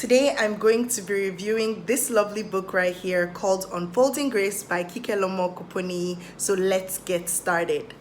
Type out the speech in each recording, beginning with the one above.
Today I'm going to be reviewing this lovely book right here called Unfolding Grace by Kikelomo Kuponiyi. So let's get started.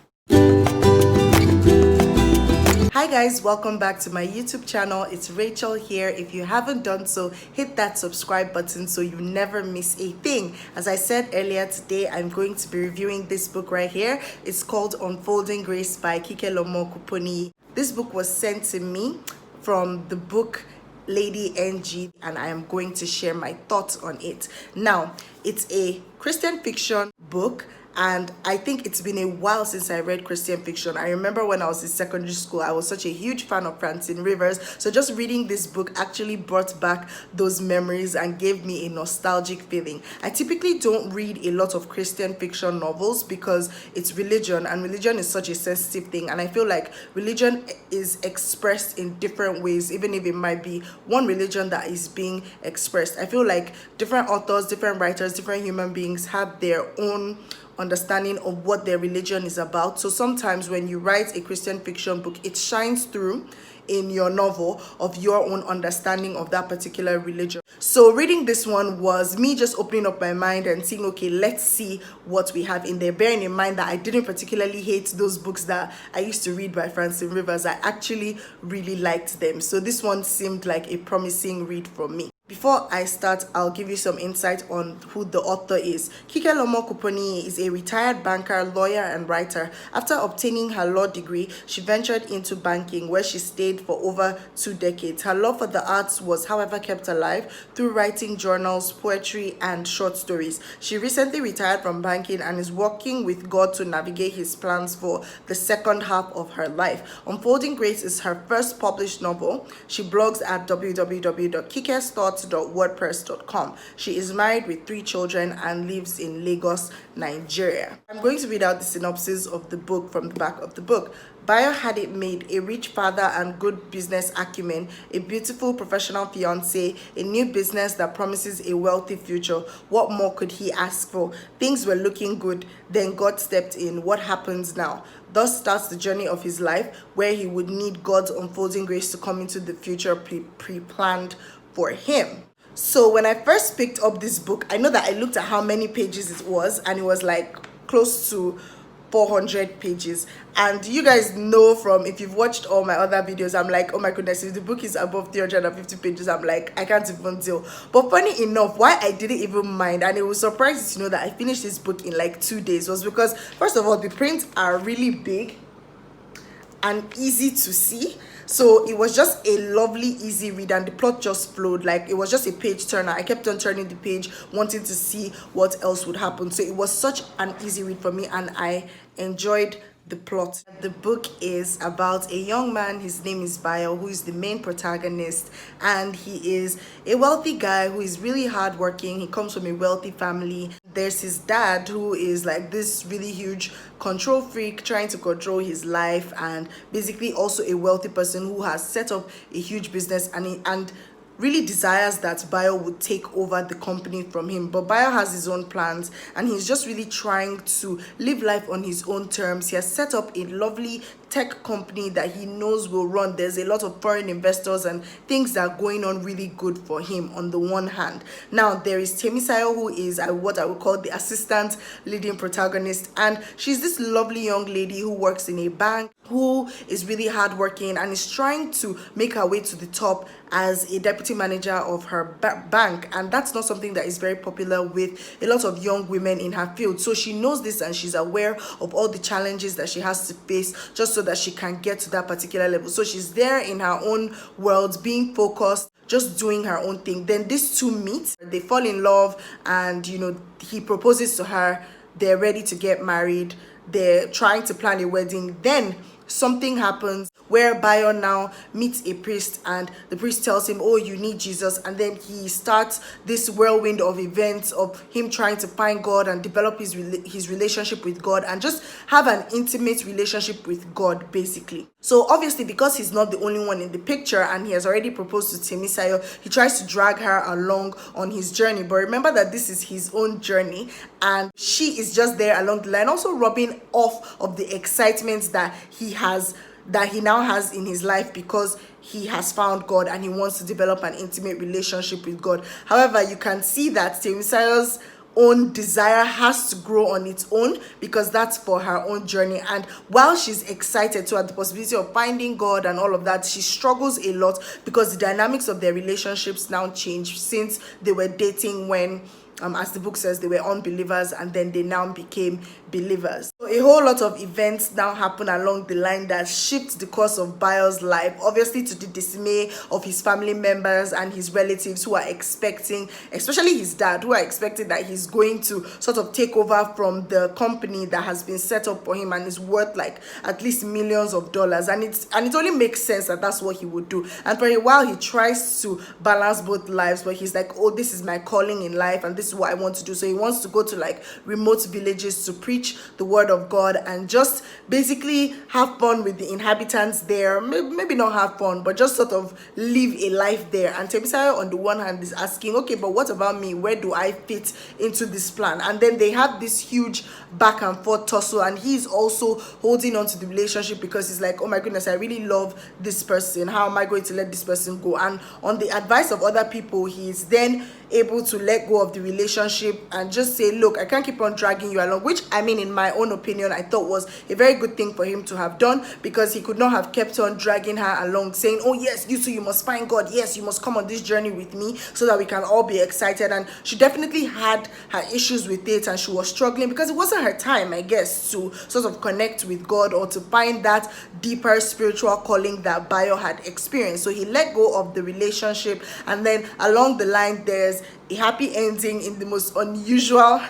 Hi guys, welcome back to my YouTube channel. It's Rachel here. If you haven't done so, hit that subscribe button so you never miss a thing. As I said earlier, today I'm going to be reviewing this book right here. It's called Unfolding Grace by Kikelomo Kuponiyi. This book was sent to me from the book Lady NG, and I am going to share my thoughts on it. Now, it's a Christian fiction book, and I think it's been a while since I read Christian fiction. I remember when I was in secondary school, I was such a huge fan of Francine Rivers. So just reading this book actually brought back those memories and gave me a nostalgic feeling. I typically don't read a lot of Christian fiction novels because it's religion, and religion is such a sensitive thing. And I feel like religion is expressed in different ways, even if it might be one religion that is being expressed. I feel like different authors, different writers, different human beings have their own understanding of what their religion is about. So sometimes when you write a Christian fiction book, it shines through in your novel of your own understanding of that particular religion. So reading this one was me just opening up my mind and saying, okay, let's see what we have in there, bearing in mind that I didn't particularly hate those books that I used to read by Francine Rivers. I actually really liked them. So this one seemed like a promising read for me. Before I start, I'll give you some insight on who the author is. Kikelomo Kuponiyi is a retired banker, lawyer, and writer. After obtaining her law degree, she ventured into banking, where she stayed for over 2 decades. Her love for the arts was, however, kept alive through writing journals, poetry, and short stories. She recently retired from banking and is working with God to navigate his plans for the second half of her life. Unfolding Grace is her first published novel. She blogs at www.kikesthoughts.wordpress.com. She is married with 3 children and lives in Lagos, Nigeria. I'm going to read out the synopsis of the book from the back of the book. Bayo had it made: a rich father and good business acumen, a beautiful professional fiancée, a new business that promises a wealthy future. What more could he ask for? Things were looking good, then God stepped in. What happens now? Thus starts the journey of his life, where he would need God's unfolding grace to come into the future pre-planned for him. So when I first picked up this book, I know that I looked at how many pages it was, and it was like close to 400 pages. And you guys know, from if you've watched all my other videos, I'm like, oh my goodness, if the book is above 350 pages, I'm like, I can't even deal. But funny enough, why I didn't even mind, and it was surprising to know that I finished this book in like 2 days, was because first of all, the prints are really big and easy to see. So it was just a lovely, easy read, and the plot just flowed. Like, it was just a page turner. I kept on turning the page, wanting to see what else would happen. So it was such an easy read for me, and I enjoyed the plot. The book is about a young man. His name is Bayo, who is the main protagonist, and he is a wealthy guy who is really hardworking. He comes from a wealthy family. There's his dad, who is like this really huge control freak, trying to control his life, and basically also a wealthy person who has set up a huge business and really desires that Bayo would take over the company from him. But Bayo has his own plans, and he's just really trying to live life on his own terms. He has set up a lovely tech company that he knows will run. There's a lot of foreign investors and things that are going on really good for him on the one hand. Now there is Temisayo, who is what I would call the assistant leading protagonist, and she's this lovely young lady who works in a bank, who is really hardworking and is trying to make her way to the top as a deputy manager of her bank. And that's not something that is very popular with a lot of young women in her field. So she knows this, and she's aware of all the challenges that she has to face just so that she can get to that particular level. So she's there in her own world, being focused, just doing her own thing. Then these two meet, they fall in love, and he proposes to her. They're ready to get married. They're trying to plan a wedding. Then something happens where Bayo now meets a priest, and the priest tells him, oh, you need Jesus. And then he starts this whirlwind of events of him trying to find God and develop his relationship with God, and just have an intimate relationship with God, basically. So obviously, because he's not the only one in the picture and he has already proposed to Temisayo, he tries to drag her along on his journey. But remember that this is his own journey, and she is just there along the line, also rubbing off of the excitement that he has that he now has in his life because he has found God and he wants to develop an intimate relationship with God. However, you can see that Temisayo's own desire has to grow on its own because that's for her own journey. And while she's excited to at the possibility of finding God and all of that, she struggles a lot because the dynamics of their relationships now change since they were dating when as the book says, they were unbelievers and then they now became believers. So a whole lot of events now happen along the line that shift the course of Bayo's life, obviously to the dismay of his family members and his relatives who are expecting, especially his dad, who are expecting that he's going to sort of take over from the company that has been set up for him and is worth like at least millions of dollars. And it only makes sense that that's what he would do. And for a while he tries to balance both lives, but he's like, oh, this is my calling in life and this is what I want to do. So he wants to go to like remote villages to preach the word of God and just basically have fun with the inhabitants there. Maybe not have fun, but just sort of live a life there. And Temisayo on the one hand is asking, okay, but what about me? Where do I fit into this plan? And then they have this huge back and forth tussle, and he's also holding on to the relationship because he's like, oh my goodness, I really love this person. How am I going to let this person go? And on the advice of other people, he's then able to let go of the relationship and just say, look, I can't keep on dragging you along, which I mean, in my own opinion, I thought was a very good thing for him to have done, because he could not have kept on dragging her along saying, oh yes, you too, you must find God, yes, you must come on this journey with me so that we can all be excited. And she definitely had her issues with it and she was struggling because it wasn't her time, I guess, to sort of connect with God or to find that deeper spiritual calling that Bayo had experienced. So he let go of the relationship, and then along the line there's a happy ending in the most unusual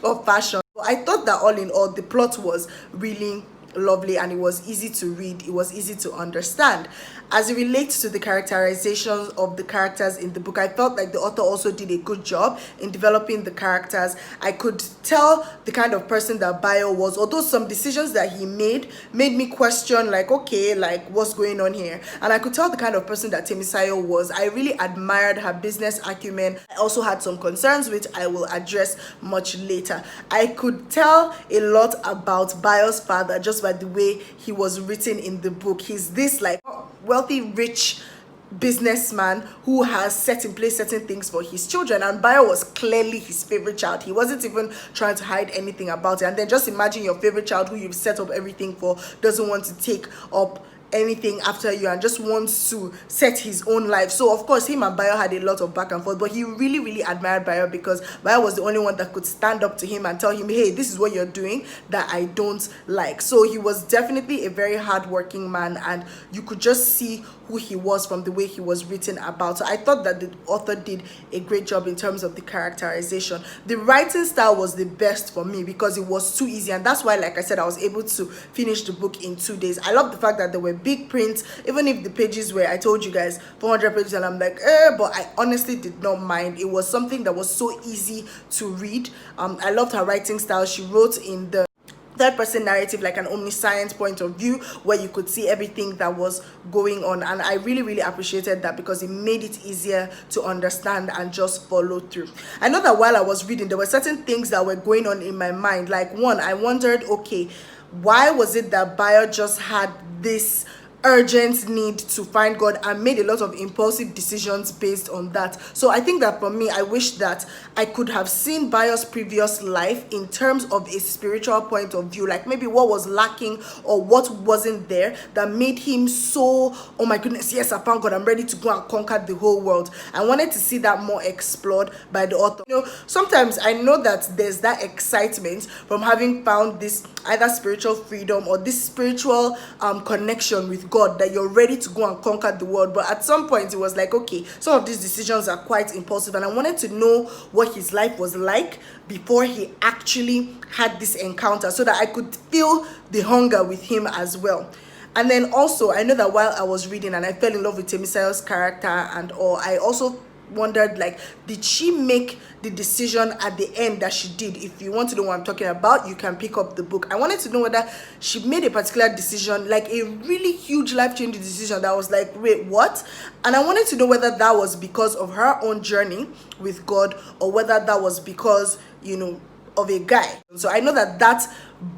of fashion. I thought that all in all the plot was really lovely and it was easy to read, it was easy to understand. As it relates to the characterizations of the characters in the book, I felt like the author also did a good job in developing the characters. I could tell the kind of person that Bayo was, although some decisions that he made me question, like, okay, like what's going on here? And I could tell the kind of person that Temisayo was. I really admired her business acumen. I also had some concerns which I will address much later. I could tell a lot about Bayo's father just by the way he was written in the book. He's this like wealthy, rich businessman who has set in place certain things for his children, and Bayo was clearly his favorite child. He wasn't even trying to hide anything about it. And then just imagine your favorite child who you've set up everything for doesn't want to take up anything after you and just wants to set his own life. So of course him and Bayo had a lot of back and forth, but he really admired Bayo because Bayo was the only one that could stand up to him and tell him, hey, this is what you're doing that I don't like. So he was definitely a very hardworking man, and you could just see who he was from the way he was written about. So I thought that the author did a great job in terms of the characterization. The writing style was the best for me because it was too easy, and that's why, like I said, I was able to finish the book in 2 days. I love the fact that there were big prints, even if the pages were, I told you guys, 400 pages, and I'm like, but I honestly did not mind. It was something that was so easy to read. I loved her writing style. She wrote in the third person narrative, like an omniscient point of view where you could see everything that was going on, and I really appreciated that because it made it easier to understand and just follow through. I know that while I was reading, there were certain things that were going on in my mind. Like, one, I wondered, okay, why was it that Bayo just had this urgent need to find God and made a lot of impulsive decisions based on that? So I think that for me, I wish that I could have seen Bayo's previous life in terms of a spiritual point of view, like maybe what was lacking or what wasn't there that made him so, oh my goodness, yes, I found God, I'm ready to go and conquer the whole world. I wanted to see that more explored by the author. You know, sometimes I know that there's that excitement from having found this either spiritual freedom or this spiritual connection with God, that you're ready to go and conquer the world. But at some point it was like, okay, some of these decisions are quite impulsive, and I wanted to know what his life was like before he actually had this encounter so that I could feel the hunger with him as well. And then also, I know that while I was reading and I fell in love with Temisayo's character and all, I also wondered, like, did she make the decision at the end that she did? If you want to know what I'm talking about, you can pick up the book. I wanted to know whether she made a particular decision, like a really huge life-changing decision that was like, wait, what? And I wanted to know whether that was because of her own journey with God or whether that was because, you know, of a guy. So I know that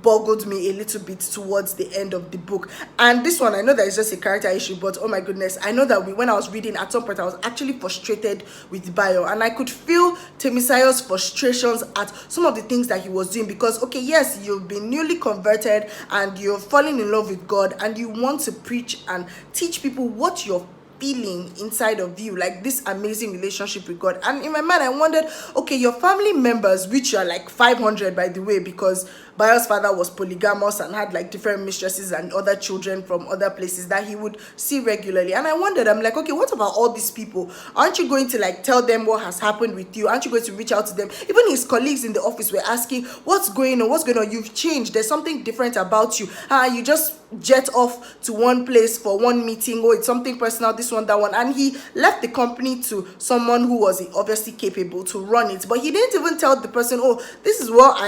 boggled me a little bit towards the end of the book. And this one, I know that it's just a character issue, but oh my goodness, I know that when I was reading, at some point I was actually frustrated with Bayo, and I could feel Temisayo's frustrations at some of the things that he was doing. Because okay, yes, you've been newly converted and you're falling in love with God, and you want to preach and teach people what you're feeling inside of you, like this amazing relationship with God. And in my mind I wondered, okay, your family members, which are like 500 by the way, because Bayo's father was polygamous and had like different mistresses and other children from other places that he would see regularly. And I wondered, I'm like, okay, what about all these people? Aren't you going to like tell them what has happened with you? Aren't you going to reach out to them? Even his colleagues in the office were asking, what's going on? You've changed, there's something different about you. You just jet off to one place for one meeting, or it's something personal, this one, that one. And he left the company to someone who was obviously capable to run it, but he didn't even tell the person, oh, this is what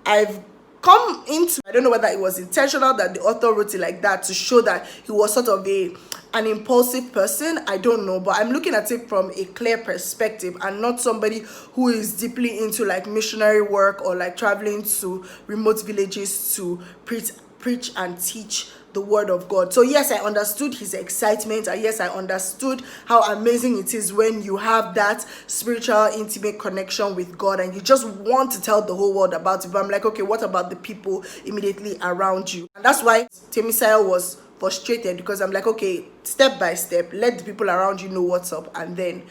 I've come into. I don't know whether it was intentional that the author wrote it like that to show that he was sort of an impulsive person. I don't know, but I'm looking at it from a clear perspective and not somebody who is deeply into like missionary work or like traveling to remote villages to preach and teach the word of God. So yes, I understood his excitement, and yes, I understood how amazing it is when you have that spiritual intimate connection with God and you just want to tell the whole world about it. But I'm like, okay, what about the people immediately around you? And that's why Temisayo was frustrated, because I'm like, okay, step by step, let the people around you know what's up, and then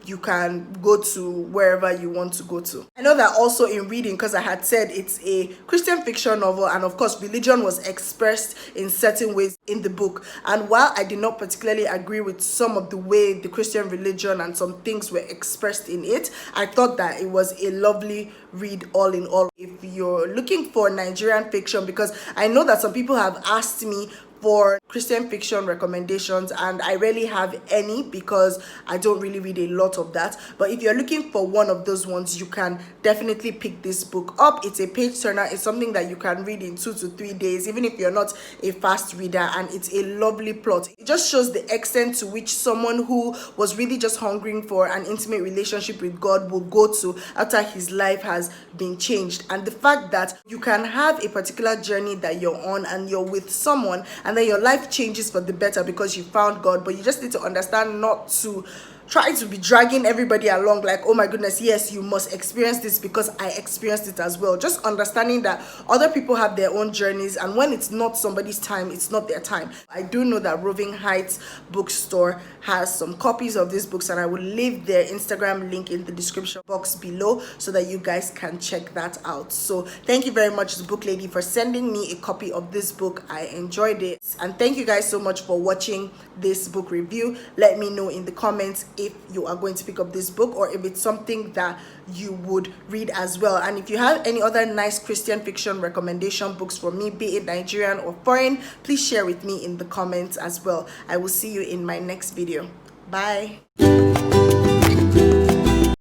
you can go to wherever you want to go to. I know that also in reading, because I had said it's a Christian fiction novel, and of course religion was expressed in certain ways in the book. And while I did not particularly agree with some of the way the Christian religion and some things were expressed in it, I thought that it was a lovely read all in all. If you're looking for Nigerian fiction, because I know that some people have asked me for Christian fiction recommendations, and I rarely have any because I don't really read a lot of that. But if you're looking for one of those ones, you can definitely pick this book up. It's a page turner. It's something that you can read in 2 to 3 days, even if you're not a fast reader, and it's a lovely plot. It just shows the extent to which someone who was really just hungering for an intimate relationship with God will go to after his life has been changed. And the fact that you can have a particular journey that you're on and you're with someone, and then your life changes for the better because you found God, but you just need to understand not to try to be dragging everybody along like, oh my goodness, yes, you must experience this because I experienced it as well. Just understanding that other people have their own journeys, and when it's not somebody's time, it's not their time. I do know that Roving Heights bookstore has some copies of these books, and I will leave their Instagram link in the description box below so that you guys can check that out. So thank you very much, the book lady, for sending me a copy of this book. I enjoyed it, and thank you guys so much for watching this book review. Let me know in the comments if you are going to pick up this book, or if it's something that you would read as well. And if you have any other nice Christian fiction recommendation books for me, be it Nigerian or foreign, please share with me in the comments as well. I will see you in my next video. Bye.